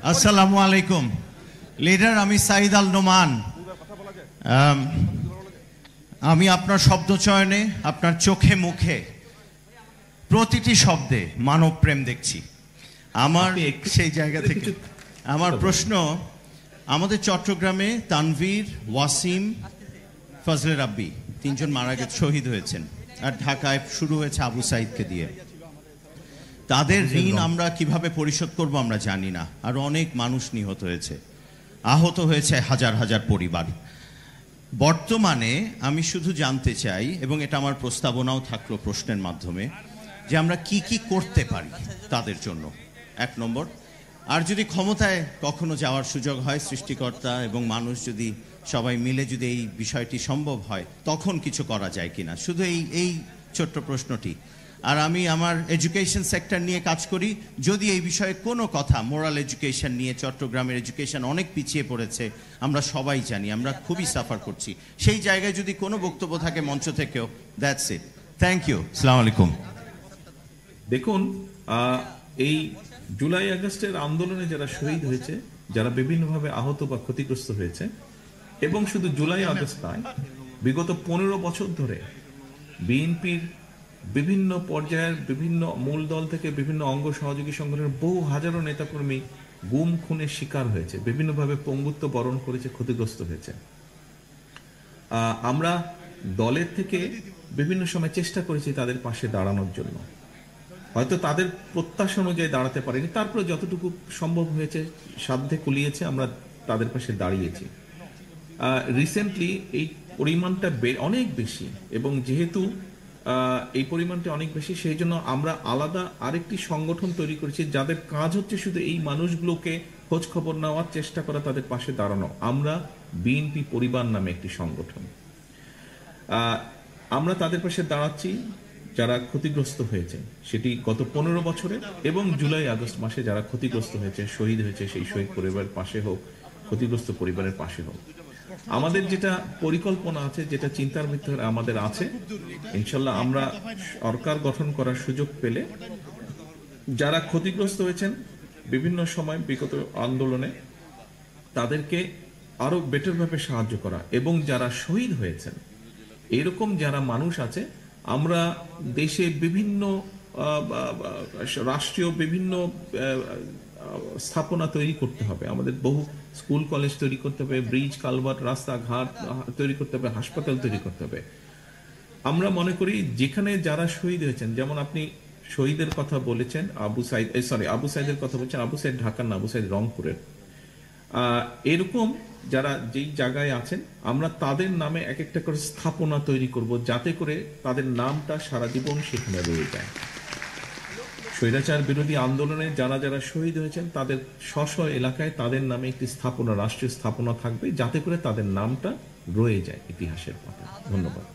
আসসালামু আলাইকুম লিডার, আমি সাইদ আল নোমান। আমি আপনার শব্দ চয়নে, আপনার চোখে মুখে প্রতিটি শব্দে মানব প্রেম দেখছি। আমার সেই জায়গা থেকে আমার প্রশ্ন, আমাদের চট্টগ্রামে তানভীর, ওয়াসিম, ফজলে রাব্বি তিনজন মারা গেছে, শহীদ হয়েছেন, আর ঢাকায় শুরু হয়েছে আবু সাইদকে দিয়ে। তাদের ঋণ আমরা কিভাবে পরিশোধ করব আমরা জানি না। আর অনেক মানুষ নিহত হয়েছে, আহত হয়েছে হাজার হাজার পরিবার। বর্তমানে আমি শুধু জানতে চাই, এবং এটা আমার প্রস্তাবনাও থাকলো প্রশ্নের মাধ্যমে, যে আমরা কি কি করতে পারি তাদের জন্য, এক নম্বর। আর যদি ক্ষমতায় কখনো যাওয়ার সুযোগ হয়, সৃষ্টিকর্তা এবং মানুষ যদি সবাই মিলে যদি এই বিষয়টি সম্ভব হয়, তখন কিছু করা যায় কিনা, শুধু এই ছোট্ট প্রশ্নটি। আর আমি আমার এডুকেশন সেক্টর নিয়ে কাজ করি। যদি এই বিষয়ে কোনো কথা, মোরাল এডুকেশন নিয়ে, চট্টগ্রামের এডুকেশন অনেক পিছিয়ে পড়েছে, আমরা সবাই জানি, আমরা খুবই সাফার করছি। সেই জায়গায় যদি কোনো বক্তব্য থাকে মঞ্চ থেকেও, দ্যাটস ইট। Thank you. আসসালামু আলাইকুম। দেখুন, এই জুলাই আগস্টের আন্দোলনে যারা শহীদ হয়েছে, যারা বিভিন্নভাবে আহত বা ক্ষতিগ্রস্ত হয়েছে, এবং শুধু জুলাই আগস্ট নয়, বিগত 15 বছর ধরে বিএনপির বিভিন্ন পর্যায়ের বিভিন্ন মূল দল থেকে বিভিন্ন অঙ্গ সহযোগী সংগঠনের বহু হাজারো নেতাকর্মী গুম খুনের শিকার হয়েছে, বিভিন্নভাবে পঙ্গুত্ব বরণ করেছে, ক্ষতিগ্রস্ত হয়েছে। আমরা দলের থেকে বিভিন্ন সময় চেষ্টা করেছি তাদের পাশে দাঁড়ানোর জন্য। হয়তো তাদের প্রত্যাশা অনুযায়ী দাঁড়াতে পারিনি, তারপরে যতটুকু সম্ভব হয়েছে, সাধ্যে কুলিয়েছে, আমরা তাদের পাশে দাঁড়িয়েছি। রিসেন্টলি এই পরিমাণটা অনেক বেশি, এবং যেহেতু এই পরিমাণটা অনেক বেশি, সেই জন্য আমরা আলাদা আরেকটি সংগঠন তৈরি করেছি, যাদের কাজ হচ্ছে শুধু এই মানুষগুলোকে খোঁজ খবর নেওয়ার চেষ্টা করা, তাদের পাশে দাঁড়ানো। আমরা বিএনপি পরিবার নামে একটি সংগঠন, আমরা তাদের পাশে দাঁড়াচ্ছি যারা ক্ষতিগ্রস্ত হয়েছে, সেটি গত 15 বছরে এবং জুলাই আগস্ট মাসে যারা ক্ষতিগ্রস্ত হয়েছে, শহীদ হয়েছে, সেই শহীদ পরিবারের পাশে হোক, ক্ষতিগ্রস্ত পরিবারের পাশে হোক। আমাদের যেটা পরিকল্পনা আছে, যেটা চিন্তার ভিতরে আমাদের আছে, ইনশাল্লাহ আমরা সরকার গঠন করার সুযোগ পেলে যারা ক্ষতিগ্রস্ত হয়েছেন বিভিন্ন সময় বিগত আন্দোলনে, তাদেরকে আরো বেটার ভাবে সাহায্য করা, এবং যারা শহীদ হয়েছেন এরকম যারা মানুষ আছে, আমরা দেশে বিভিন্ন রাষ্ট্রীয় বিভিন্ন স্থাপনা তৈরি করতে হবে, আমাদের বহু স্কুল কলেজ তৈরি করতে হবে, ব্রিজ কালভার্ট রাস্তাঘাট তৈরি করতে হবে, হাসপাতাল তৈরি করতে হবে। আমরা মনে করি যেখানে যারা শহীদ হয়েছেন, যেমন আপনি শহীদের কথা বলেছেন, আবু সাইদের কথা বলছেন, আবু সাইদ ঢাকার না, আবু সাইদ রংপুরের। এরকম যারা যেই জায়গায় আছেন, আমরা তাদের নামে এক একটা করে স্থাপনা তৈরি করব, যাতে করে তাদের নামটা সারা জীবন সেখানে রয়ে যায়। স্বৈরাচার বিরোধী আন্দোলনে যারা যারা শহীদ হয়েছেন, তাদের স্ব এলাকায় তাদের নামে একটি স্থাপনা, রাষ্ট্রীয় স্থাপনা থাকবে, যাতে করে তাদের নামটা রয়ে যায় ইতিহাসের পাতায়। ধন্যবাদ।